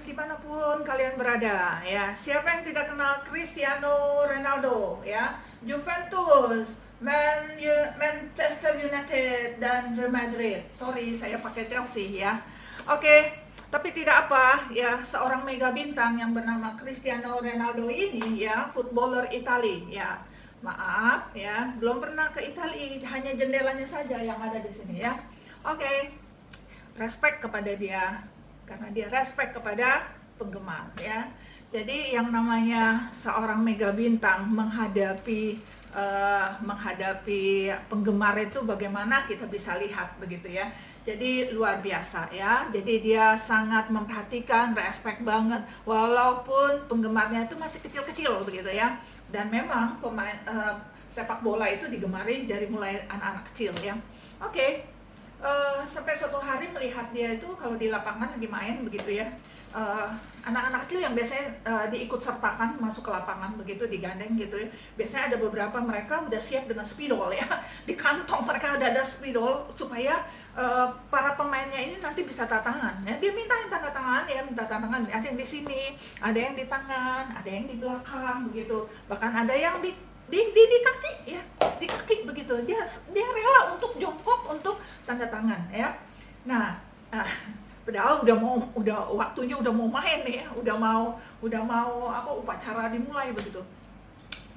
dimanapun kalian berada ya. Siapa yang tidak kenal Cristiano Ronaldo ya? Juventus, Manchester United dan Real Madrid. Sorry, saya pakai Chelsea ya. Oke, tapi tidak apa ya, seorang mega bintang yang bernama Cristiano Ronaldo ini ya, footballer Italia ya. Maaf ya, belum pernah ke Italia, hanya jendelanya saja yang ada di sini ya. Oke, respect kepada dia karena dia respect kepada penggemar ya. Jadi yang namanya seorang mega bintang menghadapi penggemar itu bagaimana kita bisa lihat begitu ya. Jadi luar biasa ya. Jadi dia sangat memperhatikan, respect banget walaupun penggemarnya itu masih kecil-kecil begitu ya. Dan memang pemain sepak bola itu digemari dari mulai anak-anak kecil ya. Oke. Sampai suatu hari melihat dia itu kalau di lapangan lagi main begitu ya, anak-anak kecil yang biasanya diikut sertakan masuk ke lapangan begitu, digandeng gitu ya. Biasanya ada beberapa mereka udah siap dengan spidol ya, di kantong mereka ada spidol supaya para pemainnya ini nanti bisa tangan ya. Dia minta tanda tangan ya, minta tanda tangan. Ada yang di sini, ada yang di tangan, ada yang di belakang begitu, bahkan ada yang di kaki ya, di kaki begitu. Dia rela untuk jongkok untuk tanda tangan ya. Nah, padahal udah waktunya udah mau main nih ya, udah mau apa, upacara dimulai begitu.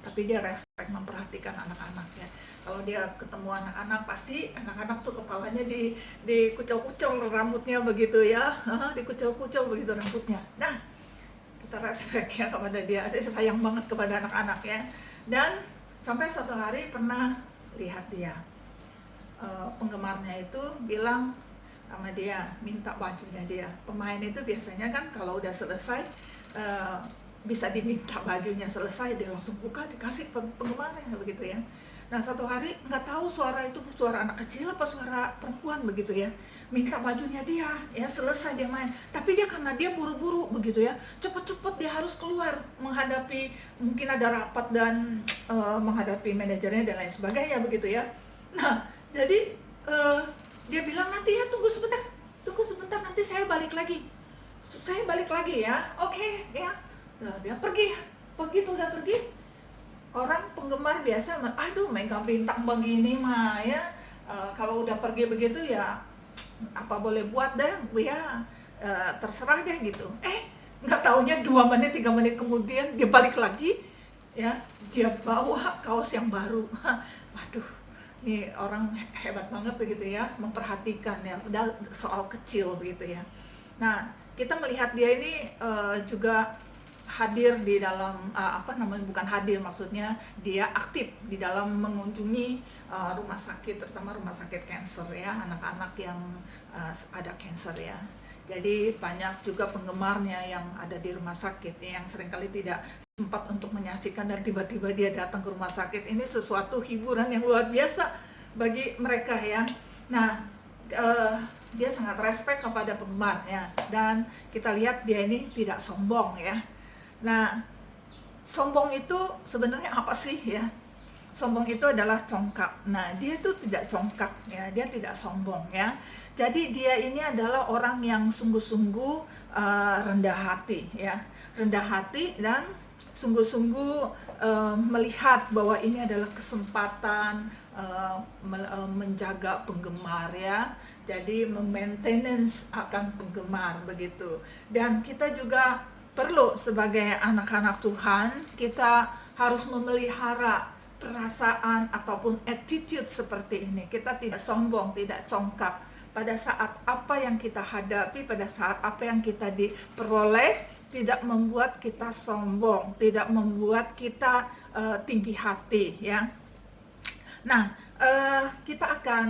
Tapi dia respect, memperhatikan anak-anaknya. Kalau dia ketemu anak-anak, pasti anak-anak tuh kepalanya dikucel-kucel rambutnya begitu ya, dikucel-kucel begitu rambutnya. Nah, kita respect ya kepada dia, saya sayang banget kepada anak-anak ya. Dan sampai suatu hari pernah lihat dia, penggemarnya itu bilang sama dia, minta bajunya dia. Pemain itu biasanya kan kalau udah selesai bisa diminta bajunya, selesai dia langsung buka dikasih penggemarnya begitu ya. Nah satu hari nggak tahu suara itu suara anak kecil apa suara perempuan begitu ya, minta bajunya dia ya, selesai dia main. Tapi dia karena dia buru-buru begitu ya, cepet-cepet dia harus keluar menghadapi mungkin ada rapat dan menghadapi manajernya dan lain sebagainya begitu ya. Nah jadi dia bilang nanti ya, tunggu sebentar nanti saya balik lagi ya. Oke ya. Nah, dia pergi tuh, udah pergi. Orang penggemar biasa, aduh mega bintang begini mah ya, kalau udah pergi begitu ya apa boleh buat deh ya, terserah deh gitu. Nggak taunya 2 menit 3 menit kemudian dia balik lagi ya, dia bawa kaos yang baru. Waduh, ini orang hebat banget begitu ya, memperhatikan ya, udah soal kecil begitu ya. Nah kita melihat dia ini juga hadir di dalam bukan hadir, maksudnya dia aktif di dalam mengunjungi rumah sakit, terutama rumah sakit kanker ya, anak-anak yang ada kanker ya. Jadi banyak juga penggemarnya yang ada di rumah sakit ya, yang seringkali tidak sempat untuk menyaksikan dan tiba-tiba dia datang ke rumah sakit. Ini sesuatu hiburan yang luar biasa bagi mereka ya. Nah dia sangat respect kepada penggemarnya, dan kita lihat dia ini tidak sombong ya. Nah, sombong itu sebenarnya apa sih ya? Sombong itu adalah congkak. Nah, dia itu tidak congkak ya, dia tidak sombong ya. Jadi dia ini adalah orang yang sungguh-sungguh rendah hati ya. Rendah hati dan sungguh-sungguh melihat bahwa ini adalah kesempatan menjaga penggemar ya. Jadi maintenance akan penggemar begitu. Dan kita juga perlu sebagai anak-anak Tuhan, kita harus memelihara perasaan ataupun attitude seperti ini. Kita tidak sombong, tidak congkak pada saat apa yang kita hadapi, pada saat apa yang kita diperoleh, tidak membuat kita sombong, tidak membuat kita tinggi hati ya. Nah, kita akan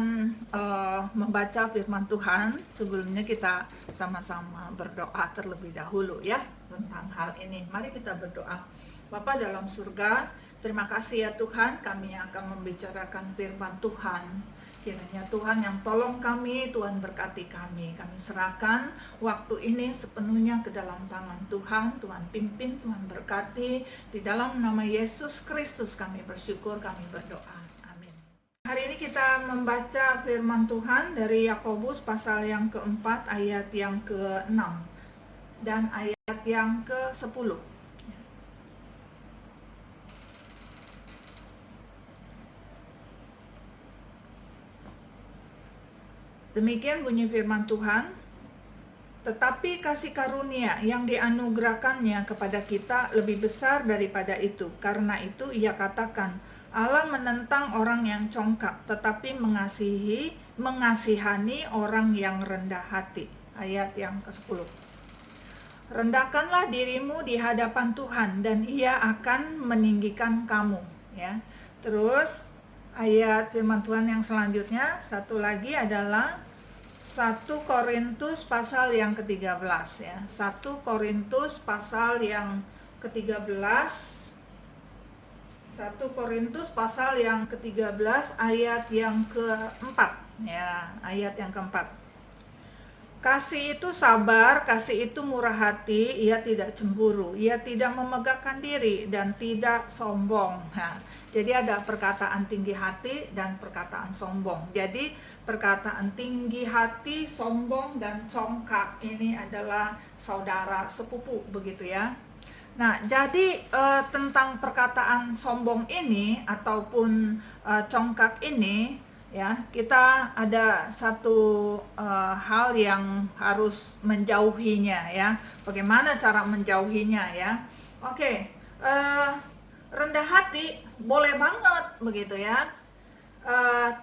membaca firman Tuhan. Sebelumnya kita sama-sama berdoa terlebih dahulu ya tentang hal ini. Mari kita berdoa. Bapa dalam surga, terima kasih ya Tuhan, kami akan membicarakan firman Tuhan. Kiranya Tuhan yang tolong kami, Tuhan berkati kami. Kami serahkan waktu ini sepenuhnya ke dalam tangan Tuhan. Tuhan pimpin, Tuhan berkati. Di dalam nama Yesus Kristus kami bersyukur, kami berdoa. Hari ini kita membaca firman Tuhan dari Yakobus pasal yang keempat ayat yang ke-6. dan ayat yang ke-10. Demikian bunyi firman Tuhan. Tetapi kasih karunia yang dianugerahkannya kepada kita lebih besar daripada itu. Karena itu ia katakan, Allah menentang orang yang congkak, tetapi mengasihani orang yang rendah hati. Ayat yang ke-10. Rendahkanlah dirimu di hadapan Tuhan dan ia akan meninggikan kamu. Ya. Terus ayat firman Tuhan yang selanjutnya, satu lagi adalah 1 Korintus pasal yang ke-13 ya. 1 Korintus pasal yang ke-13. 1 Korintus pasal yang ke-13 ayat yang keempat ya, ayat yang keempat. Kasih itu sabar, kasih itu murah hati, ia tidak cemburu, ia tidak memegahkan diri dan tidak sombong. Nah, jadi ada perkataan tinggi hati dan perkataan sombong. Jadi perkataan tinggi hati, sombong, dan congkak ini adalah saudara sepupu, begitu ya. Nah, jadi tentang perkataan sombong ini ataupun congkak ini, ya, kita ada satu hal yang harus menjauhinya ya. Bagaimana cara menjauhinya ya? Oke, rendah hati boleh banget begitu ya.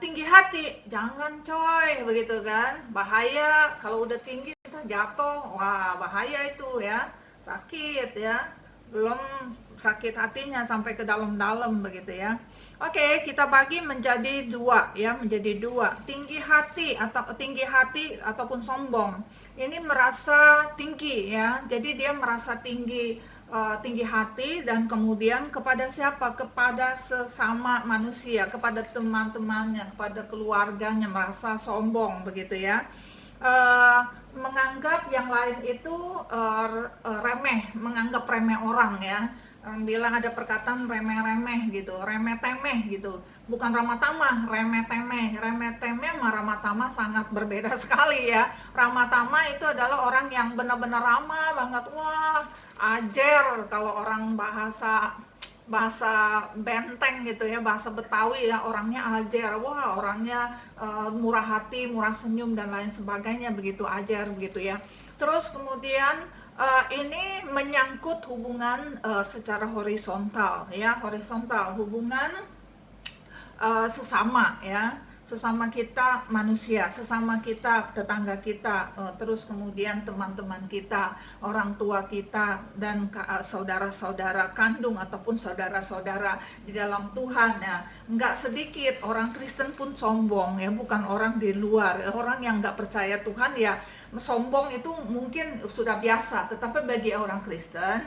Tinggi hati jangan coy, begitu kan, bahaya. Kalau udah tinggi kita jatuh, wah bahaya itu ya, sakit ya, belum sakit hatinya sampai ke dalam-dalam begitu ya. Oke, kita bagi menjadi dua ya, menjadi dua. Tinggi hati ataupun sombong. Ini merasa tinggi ya. Jadi dia merasa tinggi hati, dan kemudian kepada siapa? Kepada sesama manusia, kepada teman-temannya, kepada keluarganya, merasa sombong begitu ya. Menganggap yang lain itu remeh, menganggap remeh orang ya. Bilang ada perkataan remeh-remeh gitu, remeh-temeh gitu. Bukan ramah tamah, remeh-temeh. Remeh-temeh sama ramah tamah sangat berbeda sekali ya. Ramah tamah itu adalah orang yang benar-benar ramah banget. Wah, ajer kalau orang bahasa benteng gitu ya, bahasa Betawi ya, orangnya ajer. Wah, orangnya murah hati, murah senyum dan lain sebagainya, begitu ajer begitu ya. Terus kemudian ini menyangkut hubungan secara horizontal ya, hubungan sesama ya, sesama kita manusia, sesama kita tetangga kita, terus kemudian teman-teman kita, orang tua kita, dan saudara-saudara kandung ataupun saudara-saudara di dalam Tuhan ya. Nggak sedikit orang Kristen pun sombong ya, bukan orang di luar. Orang yang nggak percaya Tuhan ya sombong itu mungkin sudah biasa, tetapi bagi orang Kristen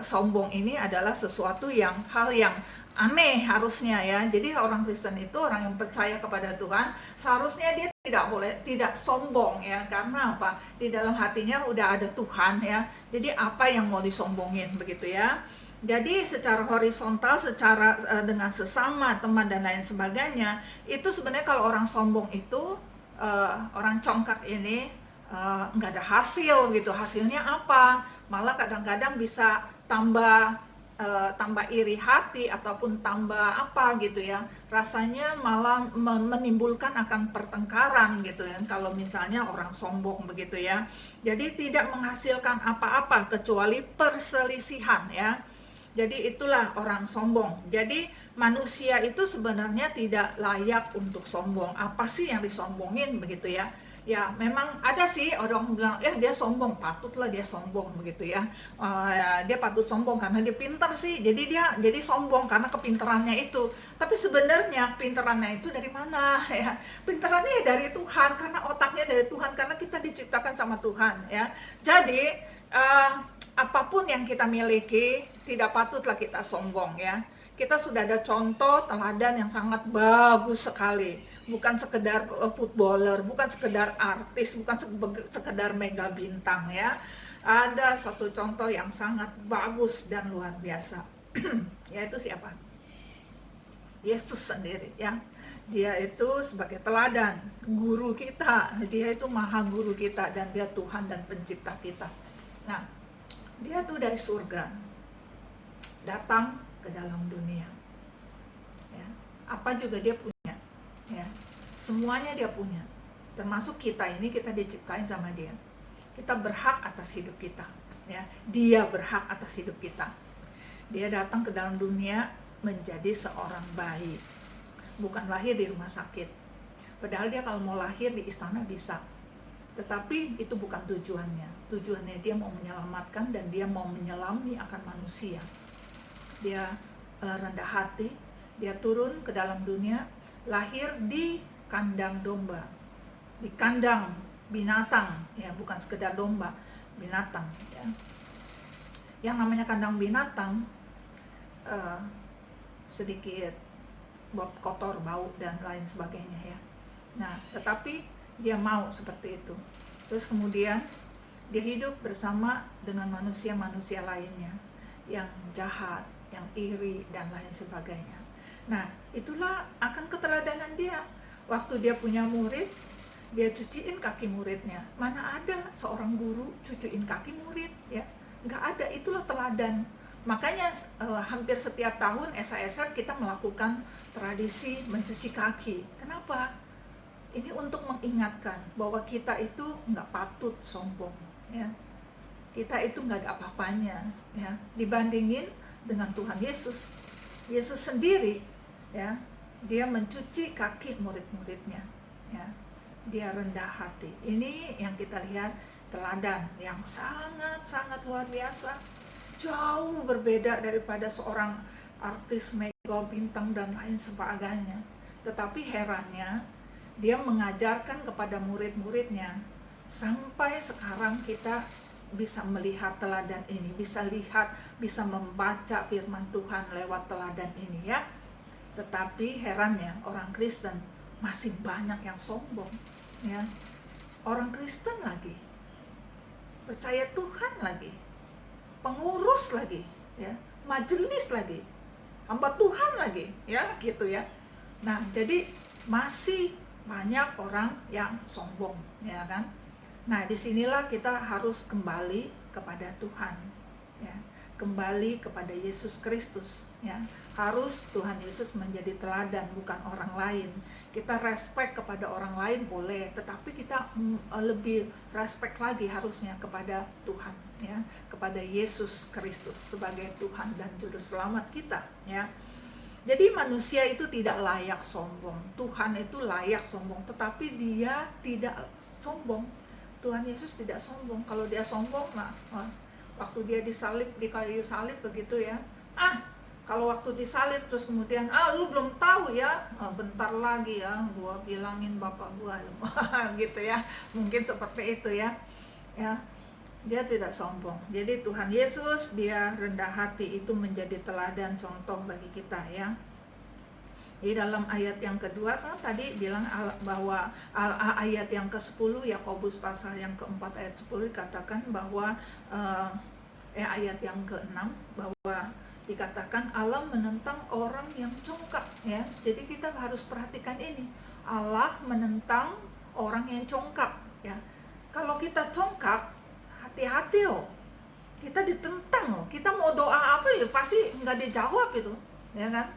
sombong ini adalah sesuatu hal yang aneh harusnya ya. Jadi orang Kristen itu, orang yang percaya kepada Tuhan, seharusnya dia tidak sombong ya. Karena apa? Di dalam hatinya udah ada Tuhan ya. Jadi apa yang mau disombongin begitu ya. Jadi secara horizontal, secara dengan sesama teman dan lain sebagainya, itu sebenarnya kalau orang sombong itu, orang congkak ini nggak ada hasil gitu. Hasilnya apa? Malah kadang-kadang bisa tambah iri hati ataupun tambah apa gitu ya, rasanya malah menimbulkan akan pertengkaran gitu ya, kalau misalnya orang sombong begitu ya. Jadi tidak menghasilkan apa-apa kecuali perselisihan ya. Jadi itulah orang sombong. Jadi manusia itu sebenarnya tidak layak untuk sombong. Apa sih yang disombongin begitu ya? Ya memang ada sih orang bilang, dia sombong, patutlah dia sombong begitu ya. Dia patut sombong karena dia pintar sih, jadi sombong karena kepintarannya itu. Tapi sebenarnya pintarannya itu dari mana ya? Pintarannya dari Tuhan, karena otaknya dari Tuhan, karena kita diciptakan sama Tuhan ya. Jadi apapun yang kita miliki tidak patutlah kita sombong ya. Kita sudah ada contoh teladan yang sangat bagus sekali. Bukan sekedar footballer, bukan sekedar artis, bukan sekedar mega bintang ya. Ada satu contoh yang sangat bagus dan luar biasa. Yaitu siapa? Yesus sendiri ya. Dia itu sebagai teladan, guru kita. Dia itu maha guru kita, dan dia Tuhan dan pencipta kita. Nah, dia tuh dari surga datang ke dalam dunia. Ya, apa juga dia punya. Ya, semuanya dia punya. Termasuk kita ini, kita diciptain sama dia. Kita berhak atas hidup kita. Ya, dia berhak atas hidup kita. Dia datang ke dalam dunia menjadi seorang bayi, bukan lahir di rumah sakit. Padahal dia kalau mau lahir di istana bisa, tetapi itu bukan tujuannya. Tujuannya dia mau menyelamatkan dan dia mau menyelami akan manusia. Dia rendah hati, dia turun ke dalam dunia, lahir di kandang domba, di kandang binatang, ya, bukan sekedar domba, binatang, ya. Yang namanya kandang binatang sedikit kotor, bau dan lain sebagainya, ya. Nah, tetapi dia mau seperti itu. Terus kemudian dia hidup bersama dengan manusia-manusia lainnya yang jahat, yang iri dan lain sebagainya. Nah, itulah akan keteladanan dia. Waktu dia punya murid, dia cuciin kaki muridnya. Mana ada seorang guru cuciin kaki murid, ya? Nggak ada. Itulah teladan. Makanya hampir setiap tahun SASR kita melakukan tradisi mencuci kaki. Kenapa? Ini untuk mengingatkan bahwa kita itu nggak patut sombong, ya. Kita itu nggak ada apa-apanya, ya, dibandingin dengan Tuhan Yesus. Yesus sendiri, ya, dia mencuci kaki murid-muridnya, ya. Dia rendah hati. Ini yang kita lihat teladan yang sangat-sangat luar biasa. Jauh berbeda daripada seorang artis mega bintang dan lain sebagainya. Tetapi herannya, dia mengajarkan kepada murid-muridnya. Sampai sekarang kita bisa melihat teladan ini, bisa lihat, bisa membaca firman Tuhan lewat teladan ini, ya. Tetapi herannya, orang Kristen masih banyak yang sombong, ya. Orang Kristen lagi, percaya Tuhan lagi, pengurus lagi, ya, majelis lagi, hamba Tuhan lagi, ya, gitu, ya. Nah, jadi masih banyak orang yang sombong, ya kan? Nah, disinilah kita harus kembali kepada Tuhan, ya, kembali kepada Yesus Kristus, ya. Harus Tuhan Yesus menjadi teladan, bukan orang lain. Kita respect kepada orang lain boleh, tetapi kita lebih respect lagi harusnya kepada Tuhan, ya, kepada Yesus Kristus sebagai Tuhan dan Juru Selamat kita, ya. Jadi manusia itu tidak layak sombong. Tuhan itu layak sombong, tetapi dia tidak sombong. Tuhan Yesus tidak sombong. Kalau dia sombong, nah, waktu dia disalib di kayu salib begitu, ya. Kalau waktu disalib terus kemudian, lu belum tahu ya, bentar lagi ya, gua bilangin bapak gua, gitu, ya. Mungkin seperti itu, ya. Ya. Dia tidak sombong. Jadi Tuhan Yesus, dia rendah hati, itu menjadi teladan contoh bagi kita, ya. Di dalam ayat yang kedua kan tadi bilang bahwa ayat yang ke-10 Yakobus pasal yang ke-4 ayat 10 dikatakan bahwa ayat yang ke-6 bahwa dikatakan Allah menentang orang yang congkak, ya. Jadi kita harus perhatikan ini. Allah menentang orang yang congkak, ya. Kalau kita congkak, hati-hati kita ditentang kita mau doa apa ya pasti nggak dijawab itu, ya kan?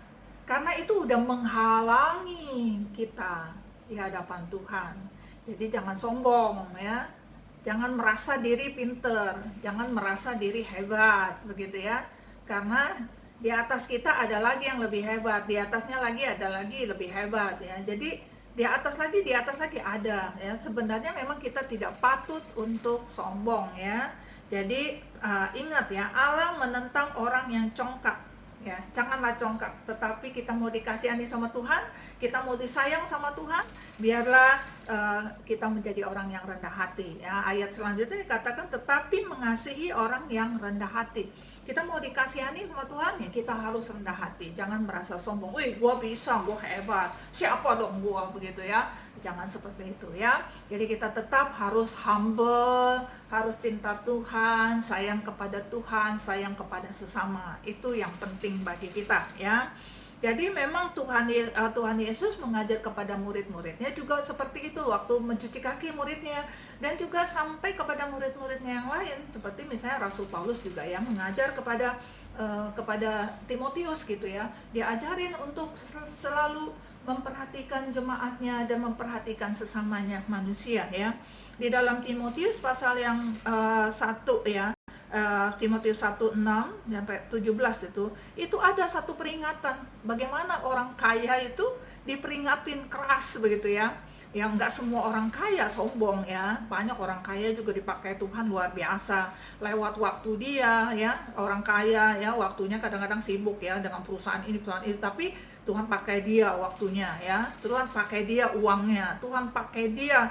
Karena itu udah menghalangi kita di hadapan Tuhan. Jadi jangan sombong, ya, jangan merasa diri pinter, jangan merasa diri hebat, begitu, ya. Karena di atas kita ada lagi yang lebih hebat, di atasnya lagi ada lagi lebih hebat, ya. Jadi di atas lagi ada, ya. Sebenarnya memang kita tidak patut untuk sombong, ya. Jadi ingat, ya, Allah menentang orang yang congkak, ya. Janganlah congkak, tetapi kita mau dikasihani sama Tuhan, kita mau disayang sama Tuhan, biarlah kita menjadi orang yang rendah hati, ya. Ayat selanjutnya dikatakan tetapi mengasihi orang yang rendah hati. Kita mau dikasihani sama Tuhan, ya, kita harus rendah hati. Jangan merasa sombong, gua bisa, gua hebat, siapa dong gua, begitu, ya. Jangan seperti itu, ya. Jadi kita tetap harus humble, harus cinta Tuhan, sayang kepada Tuhan, sayang kepada sesama. Itu yang penting bagi kita, ya. Jadi memang Tuhan Yesus mengajar kepada murid-muridnya juga seperti itu waktu mencuci kaki muridnya, dan juga sampai kepada murid-muridnya yang lain, seperti misalnya Rasul Paulus juga yang mengajar kepada Timotius gitu ya. Dia ajarin untuk selalu memperhatikan jemaatnya dan memperhatikan sesamanya manusia ya. Di dalam Timotius pasal yang 1 ya, Timotius 1:6 sampai 17 itu ada satu peringatan bagaimana orang kaya itu diperingatin keras begitu ya. Yang nggak semua orang kaya sombong ya, banyak orang kaya juga dipakai Tuhan luar biasa lewat waktu dia ya. Orang kaya ya waktunya kadang-kadang sibuk ya dengan perusahaan ini perusahaan itu, tapi Tuhan pakai dia waktunya ya, Tuhan pakai dia uangnya, Tuhan pakai dia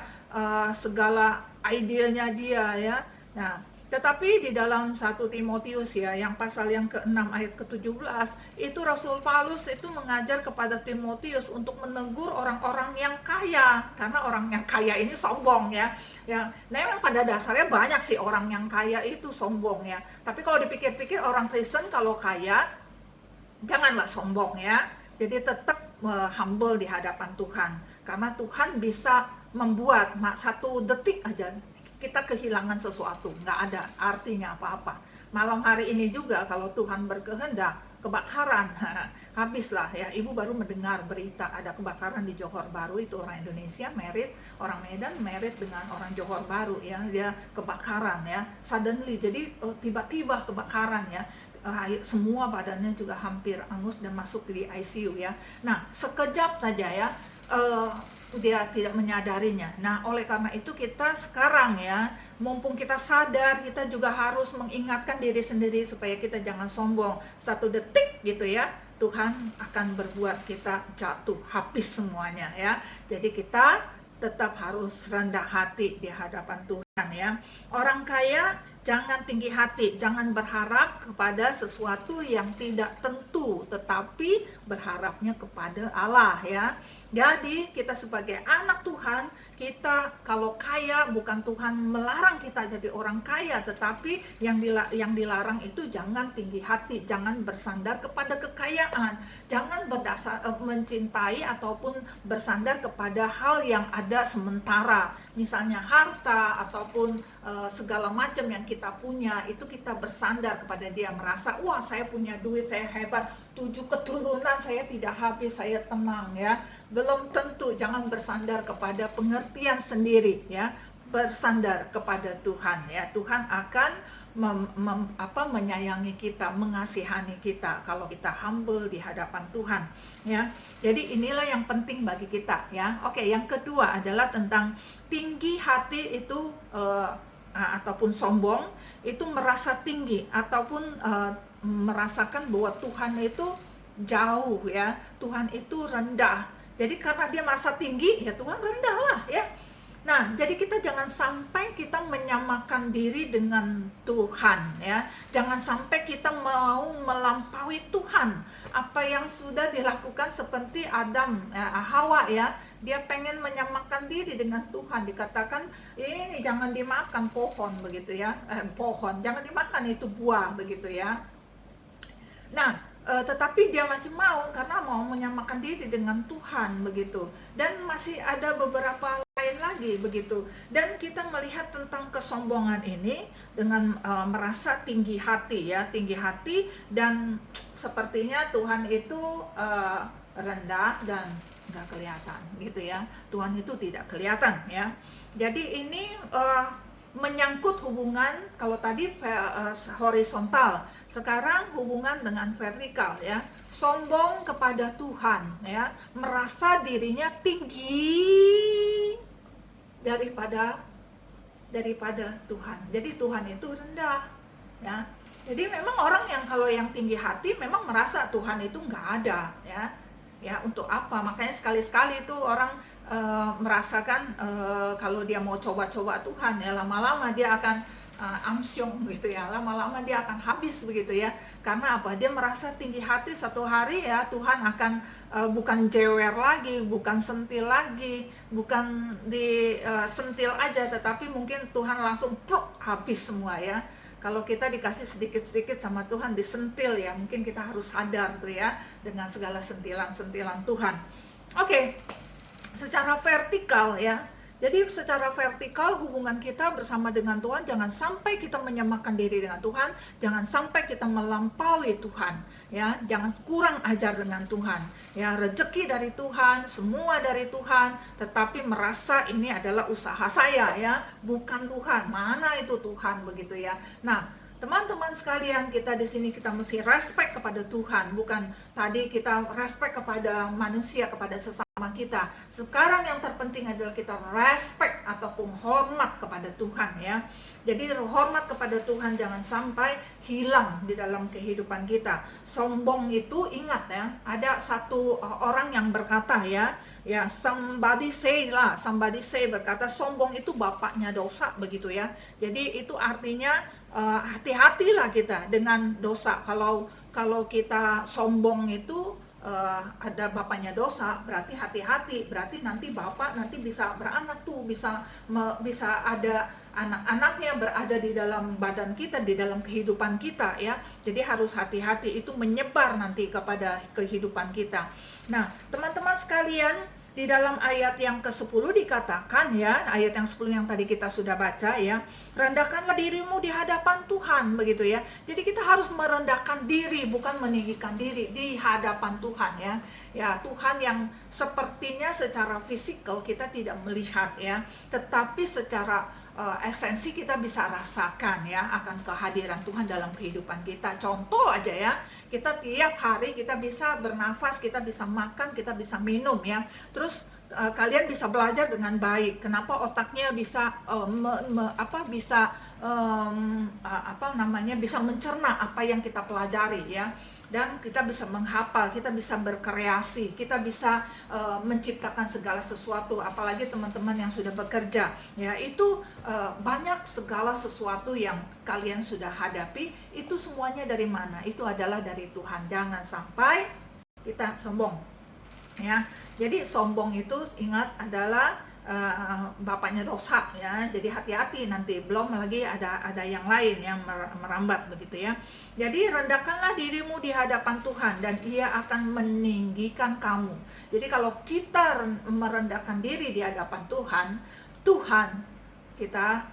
segala idenya dia ya. Nah, tetapi di dalam 1 Timotius ya, yang pasal yang ke-6 ayat ke-17, itu Rasul Paulus itu mengajar kepada Timotius untuk menegur orang-orang yang kaya, karena orang yang kaya ini sombong ya. Ya, nah memang pada dasarnya banyak sih orang yang kaya itu sombong ya. Tapi kalau dipikir-pikir orang Kristen kalau kaya, janganlah sombong ya. Jadi tetap humble di hadapan Tuhan, karena Tuhan bisa membuat satu detik aja kita kehilangan sesuatu, nggak ada artinya apa-apa. Malam hari ini juga kalau Tuhan berkehendak, kebakaran, habislah ya. Ibu baru mendengar berita ada kebakaran di Johor Bahru, itu orang Indonesia married, orang Medan married dengan orang Johor Bahru ya, dia kebakaran ya, suddenly, jadi tiba-tiba kebakaran ya. Semua badannya juga hampir angus dan masuk di ICU ya. Nah, sekejap saja ya, dia tidak menyadarinya. Nah, oleh karena itu kita sekarang ya, mumpung kita sadar, kita juga harus mengingatkan diri sendiri supaya kita jangan sombong. Satu detik gitu ya, Tuhan akan berbuat kita jatuh habis semuanya ya. Jadi kita tetap harus rendah hati di hadapan Tuhan ya. Orang kaya jangan tinggi hati, jangan berharap kepada sesuatu yang tidak tentu, tetapi berharapnya kepada Allah ya. Jadi kita sebagai anak Tuhan, kita kalau kaya, bukan Tuhan melarang kita jadi orang kaya, tetapi yang dilarang itu jangan tinggi hati, jangan bersandar kepada kekayaan, jangan mencintai ataupun bersandar kepada hal yang ada sementara, misalnya harta ataupun segala macam yang kita punya, itu kita bersandar kepada dia, merasa wah saya punya duit, saya hebat, 7 keturunan saya tidak habis, saya tenang ya. Belum tentu, jangan bersandar kepada pengertian sendiri ya, bersandar kepada Tuhan ya. Tuhan akan menyayangi kita, mengasihani kita kalau kita humble di hadapan Tuhan ya. Jadi inilah yang penting bagi kita ya. Oke, yang kedua adalah tentang tinggi hati itu ataupun sombong, itu merasa tinggi ataupun merasakan bahwa Tuhan itu jauh ya, Tuhan itu rendah. Jadi karena dia merasa tinggi, ya Tuhan rendah lah ya. Nah, jadi kita jangan sampai kita menyamakan diri dengan Tuhan ya. Jangan sampai kita mau melampaui Tuhan. Apa yang sudah dilakukan seperti Adam, Hawa ya. Dia pengen menyamakan diri dengan Tuhan. Dikatakan, ini jangan dimakan pohon begitu ya. Pohon, jangan dimakan itu buah begitu ya. Nah, tetapi dia masih mau karena mau menyamakan diri dengan Tuhan begitu. Dan masih ada beberapa lain lagi begitu. Dan kita melihat tentang kesombongan ini dengan merasa tinggi hati ya, tinggi hati, dan sepertinya Tuhan itu rendah dan nggak kelihatan gitu ya. Tuhan itu tidak kelihatan ya. Jadi ini menyangkut hubungan, kalau tadi horizontal, sekarang hubungan dengan vertikal ya. Sombong kepada Tuhan ya, merasa dirinya tinggi daripada Tuhan. Jadi Tuhan itu rendah ya. Jadi memang orang yang kalau yang tinggi hati memang merasa Tuhan itu nggak ada ya. Ya, untuk apa? Makanya sekali-sekali itu orang merasakan kalau dia mau coba-coba Tuhan ya, lama-lama dia akan amsyong gitu ya, lama-lama dia akan habis begitu ya. Karena apa? Dia merasa tinggi hati, satu hari ya Tuhan akan bukan jewer lagi, bukan sentil lagi, bukan disentil aja, tetapi mungkin Tuhan langsung pluk habis semua ya. Kalau kita dikasih sedikit-sedikit sama Tuhan, disentil ya, mungkin kita harus sadar tuh ya, dengan segala sentilan-sentilan Tuhan. Oke, secara vertikal ya. Jadi secara vertikal hubungan kita bersama dengan Tuhan, jangan sampai kita menyamakan diri dengan Tuhan, jangan sampai kita melampaui Tuhan, ya, jangan kurang ajar dengan Tuhan, ya, rezeki dari Tuhan, semua dari Tuhan, tetapi merasa ini adalah usaha saya, ya, bukan Tuhan. Mana itu Tuhan begitu ya. Nah, teman-teman sekalian, kita di sini kita mesti respect kepada Tuhan, bukan tadi kita respect kepada manusia, kepada sesama kita. Sekarang yang terpenting adalah kita respect ataupun hormat kepada Tuhan ya. Jadi hormat kepada Tuhan jangan sampai hilang di dalam kehidupan kita. Sombong itu, ingat ya, ada satu orang yang berkata ya, somebody say berkata sombong itu bapaknya dosa begitu ya. Jadi itu artinya hati-hatilah kita dengan dosa. Kalau kita sombong itu ada bapaknya dosa, berarti hati-hati, berarti nanti bapak nanti bisa beranak tuh, bisa ada anak-anaknya berada di dalam badan kita, di dalam kehidupan kita ya. Jadi harus hati-hati, itu menyebar nanti kepada kehidupan kita. Nah, teman-teman sekalian, di dalam ayat yang ke-10 dikatakan ya, ayat yang 10 yang tadi kita sudah baca ya, rendahkanlah dirimu di hadapan Tuhan begitu ya. Jadi kita harus merendahkan diri, bukan meninggikan diri di hadapan Tuhan ya. Ya, Tuhan yang sepertinya secara fisikal kita tidak melihat ya, tetapi secara esensi kita bisa rasakan ya akan kehadiran Tuhan dalam kehidupan kita. Contoh aja ya, kita tiap hari kita bisa bernafas, kita bisa makan, kita bisa minum ya. Terus kalian bisa belajar dengan baik. Kenapa otaknya bisa bisa mencerna apa yang kita pelajari ya. Dan kita bisa menghafal, kita bisa berkreasi, kita bisa menciptakan segala sesuatu. Apalagi teman-teman yang sudah bekerja ya, itu banyak segala sesuatu yang kalian sudah hadapi, itu semuanya dari mana? Itu adalah dari Tuhan. Jangan sampai kita sombong ya. Jadi sombong itu ingat adalah bapaknya dosa ya. Jadi hati-hati nanti, belum lagi ada yang lain yang merambat begitu ya. Jadi rendahkanlah dirimu di hadapan Tuhan dan Ia akan meninggikan kamu. Jadi kalau kita merendahkan diri di hadapan Tuhan kita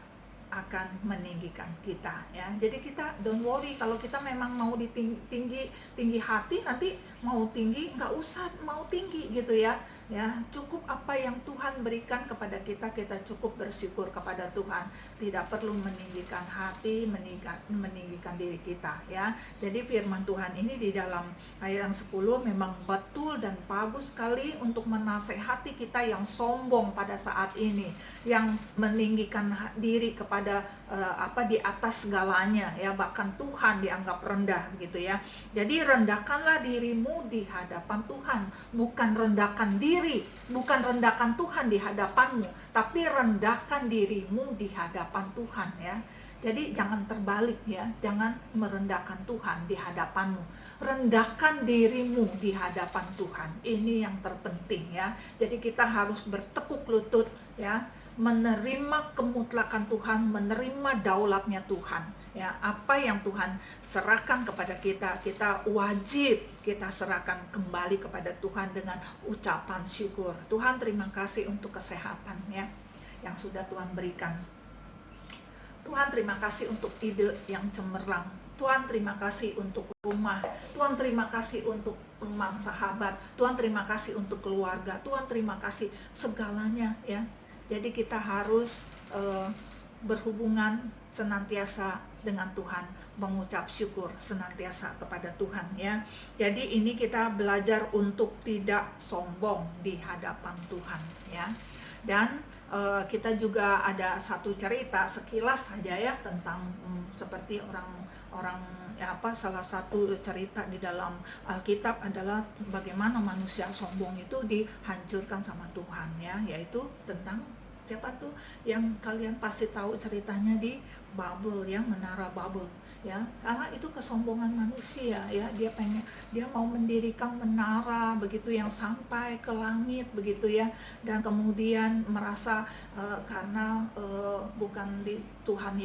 akan meninggikan kita ya. Jadi kita don't worry, kalau kita memang mau tinggi hati, nanti mau tinggi nggak usah mau tinggi gitu ya. Ya, cukup apa yang Tuhan berikan kepada kita, kita cukup bersyukur kepada Tuhan. Tidak perlu meninggikan hati, meninggikan diri kita ya. Jadi firman Tuhan ini di dalam ayat yang 10 memang betul dan bagus sekali untuk menasehati kita yang sombong pada saat ini, yang meninggikan diri kepada di atas segalanya ya, bahkan Tuhan dianggap rendah gitu ya. Jadi rendahkanlah dirimu di hadapan Tuhan, bukan rendahkan diri, bukan rendahkan Tuhan di hadapanmu, tapi rendahkan dirimu di hadapan Tuhan ya. Jadi jangan terbalik ya, jangan merendahkan Tuhan di hadapanmu, rendahkan dirimu di hadapan Tuhan. Ini yang terpenting ya. Jadi kita harus bertekuk lutut ya, menerima kemutlakan Tuhan, menerima daulatnya Tuhan ya. Apa yang Tuhan serahkan kepada kita, kita wajib kita serahkan kembali kepada Tuhan dengan ucapan syukur. Tuhan, terima kasih untuk kesehatan ya yang sudah Tuhan berikan. Tuhan, terima kasih untuk ide yang cemerlang. Tuhan, terima kasih untuk rumah. Tuhan, terima kasih untuk teman sahabat. Tuhan, terima kasih untuk keluarga. Tuhan, terima kasih segalanya ya. Jadi kita harus berhubungan senantiasa dengan Tuhan, mengucap syukur senantiasa kepada Tuhan ya. Jadi ini kita belajar untuk tidak sombong di hadapan Tuhan ya. Dan kita juga ada satu cerita sekilas saja ya tentang seperti orang salah satu cerita di dalam Alkitab adalah bagaimana manusia sombong itu dihancurkan sama Tuhan ya, yaitu tentang Siapa tuh yang kalian pasti tahu ceritanya di Babel ya, menara Babel ya, karena itu kesombongan manusia ya, dia mau mendirikan menara begitu yang sampai ke langit begitu ya, dan kemudian merasa karena bukan di Tuhan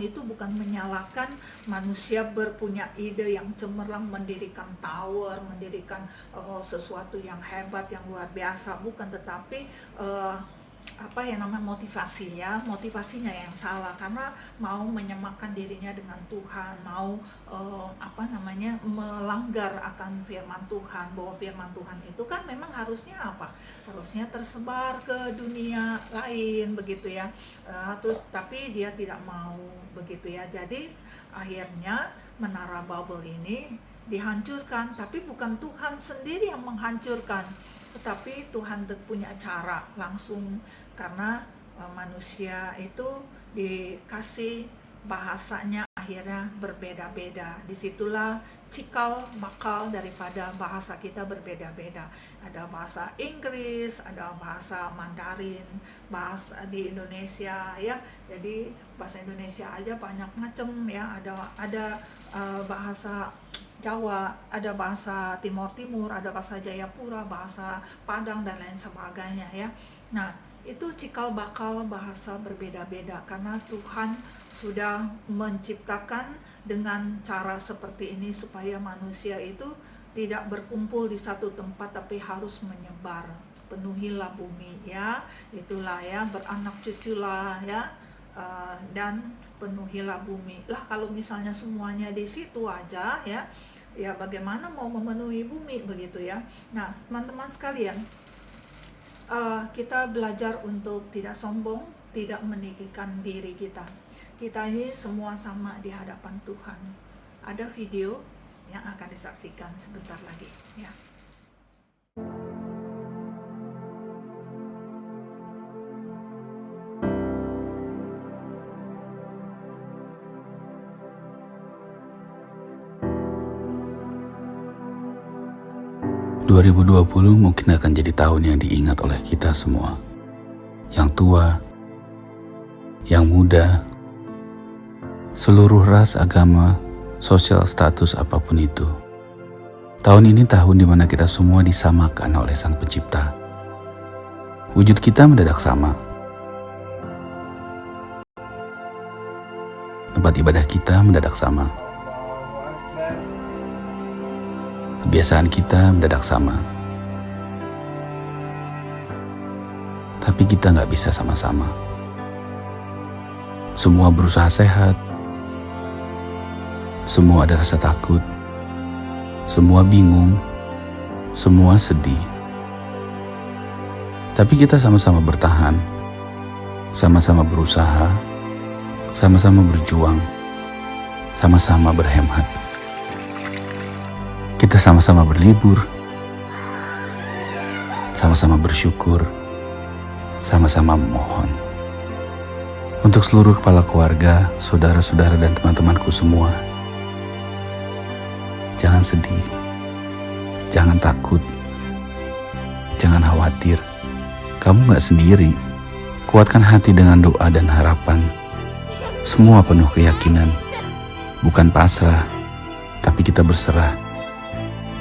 itu bukan menyalahkan manusia berpunya ide yang cemerlang mendirikan tower, mendirikan sesuatu yang hebat yang luar biasa, bukan, tetapi motivasinya yang salah, karena mau menyamakan dirinya dengan Tuhan, mau melanggar akan firman Tuhan, bahwa firman Tuhan itu kan memang harusnya harusnya tersebar ke dunia lain begitu ya, terus tapi dia tidak mau begitu ya. Jadi akhirnya menara Babel ini dihancurkan, tapi bukan Tuhan sendiri yang menghancurkan, tetapi Tuhan punya cara langsung, karena manusia itu dikasih bahasanya akhirnya berbeda-beda. Disitulah cikal bakal daripada bahasa kita berbeda-beda. Ada bahasa Inggris, ada bahasa Mandarin, bahasa di Indonesia ya. Jadi bahasa Indonesia aja banyak macam ya. Ada bahasa Jawa, ada bahasa Timur Timur, ada bahasa Jayapura, bahasa Padang dan lain sebagainya ya. Nah, itu cikal bakal bahasa berbeda-beda karena Tuhan sudah menciptakan dengan cara seperti ini supaya manusia itu tidak berkumpul di satu tempat tapi harus menyebar. Penuhilah bumi ya, itulah ya, beranak cuculah ya, dan penuhilah bumi. Lah kalau misalnya semuanya di situ aja ya, ya bagaimana mau memenuhi bumi begitu ya. Nah, teman-teman sekalian, kita belajar untuk tidak sombong, tidak meninggikan diri kita. Kita ini semua sama di hadapan Tuhan. Ada video yang akan disaksikan sebentar lagi ya. 2020 mungkin akan jadi tahun yang diingat oleh kita semua. Yang tua, yang muda, seluruh ras, agama, sosial status apapun itu. Tahun ini tahun di mana kita semua disamakan oleh Sang Pencipta. Wujud kita mendadak sama. Tempat ibadah kita mendadak sama. Kebiasaan kita mendadak sama. Tapi kita gak bisa sama-sama. Semua berusaha sehat. Semua ada rasa takut. Semua bingung. Semua sedih. Tapi kita sama-sama bertahan. Sama-sama berusaha. Sama-sama berjuang. Sama-sama berhemat. Kita sama-sama berlibur, sama-sama bersyukur, sama-sama memohon. Untuk seluruh kepala keluarga, saudara-saudara dan teman-temanku semua, jangan sedih, jangan takut, jangan khawatir. Kamu gak sendiri. Kuatkan hati dengan doa dan harapan. Semua penuh keyakinan, bukan pasrah, tapi kita berserah.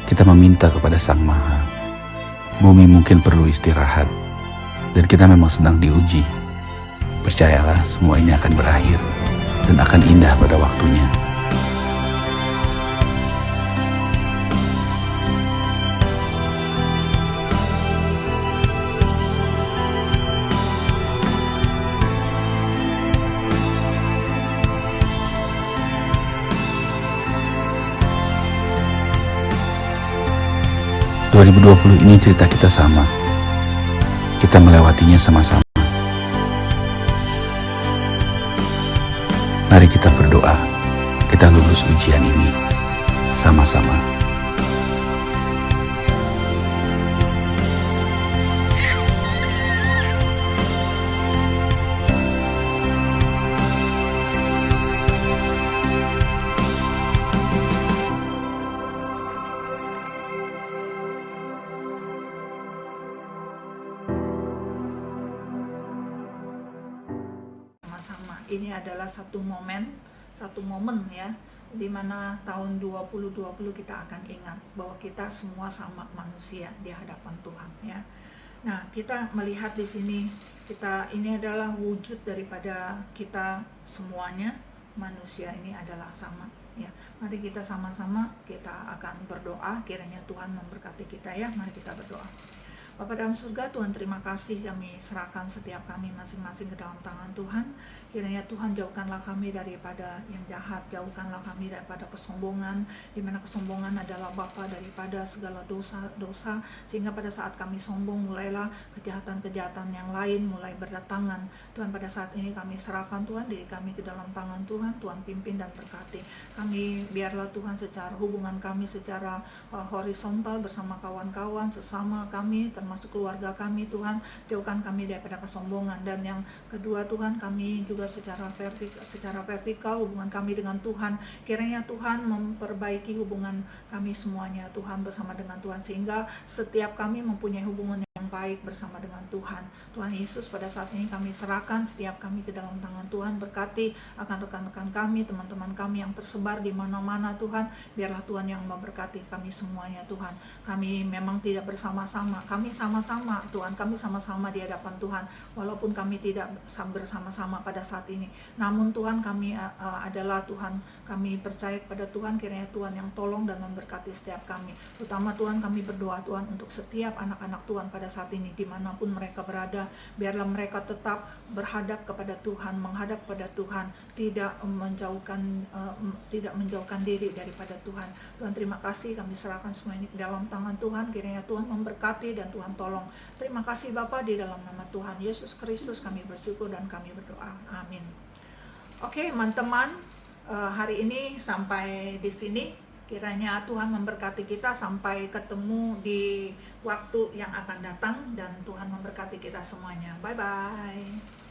Kita meminta kepada Sang Maha. Bumi mungkin perlu istirahat, dan kita memang sedang diuji. Percayalah, semua ini akan berakhir, dan akan indah pada waktunya. Tahun 2020 ini cerita kita sama. Kita melewatinya sama-sama. Mari kita berdoa, kita lulus ujian ini sama-sama. ini adalah satu momen ya, di mana tahun 2020 kita akan ingat bahwa kita semua sama manusia di hadapan Tuhan ya. Nah, kita melihat di sini ini adalah wujud daripada kita semuanya manusia ini adalah sama ya. Mari kita sama-sama kita akan berdoa, kiranya Tuhan memberkati kita ya. Mari kita berdoa. Bapa dalam surga, Tuhan terima kasih, kami serahkan setiap kami masing-masing ke dalam tangan Tuhan. Kiranya Tuhan jauhkanlah kami daripada yang jahat, jauhkanlah kami daripada kesombongan, di mana kesombongan adalah bapa daripada segala dosa-dosa, sehingga pada saat kami sombong mulailah kejahatan-kejahatan yang lain mulai berdatangan. Tuhan, pada saat ini kami serahkan Tuhan diri kami ke dalam tangan Tuhan. Tuhan pimpin dan berkati kami, biarlah Tuhan secara hubungan kami secara horizontal bersama kawan-kawan sesama kami, termasuk keluarga kami Tuhan, jauhkan kami daripada kesombongan. Dan yang kedua Tuhan, kami juga secara vertikal hubungan kami dengan Tuhan, kiranya Tuhan memperbaiki hubungan kami semuanya Tuhan bersama dengan Tuhan, sehingga setiap kami mempunyai hubungan yang baik bersama dengan Tuhan. Tuhan Yesus, pada saat ini kami serahkan setiap kami ke dalam tangan Tuhan. Berkati akan rekan-rekan kami, teman-teman kami yang tersebar di mana-mana Tuhan. Biarlah Tuhan yang memberkati kami semuanya Tuhan. Kami memang tidak bersama-sama, kami sama-sama Tuhan, kami sama-sama di hadapan Tuhan, walaupun kami tidak bersama-sama pada saat ini. Namun Tuhan, kami adalah Tuhan, kami percaya kepada Tuhan, kiranya Tuhan yang tolong dan memberkati setiap kami. Terutama Tuhan, kami berdoa Tuhan untuk setiap anak-anak Tuhan pada saat ini, dimanapun mereka berada, biarlah mereka tetap berhadap kepada Tuhan, menghadap kepada Tuhan, tidak menjauhkan diri daripada Tuhan. Tuhan, terima kasih, kami serahkan semua ini ke dalam tangan Tuhan, kiranya Tuhan memberkati dan Tuhan tolong. Terima kasih Bapa, di dalam nama Tuhan Yesus Kristus kami bersyukur dan kami berdoa. Amin. Oke, teman-teman, hari ini sampai di sini. Kiranya Tuhan memberkati kita sampai ketemu di waktu yang akan datang, dan Tuhan memberkati kita semuanya. Bye-bye.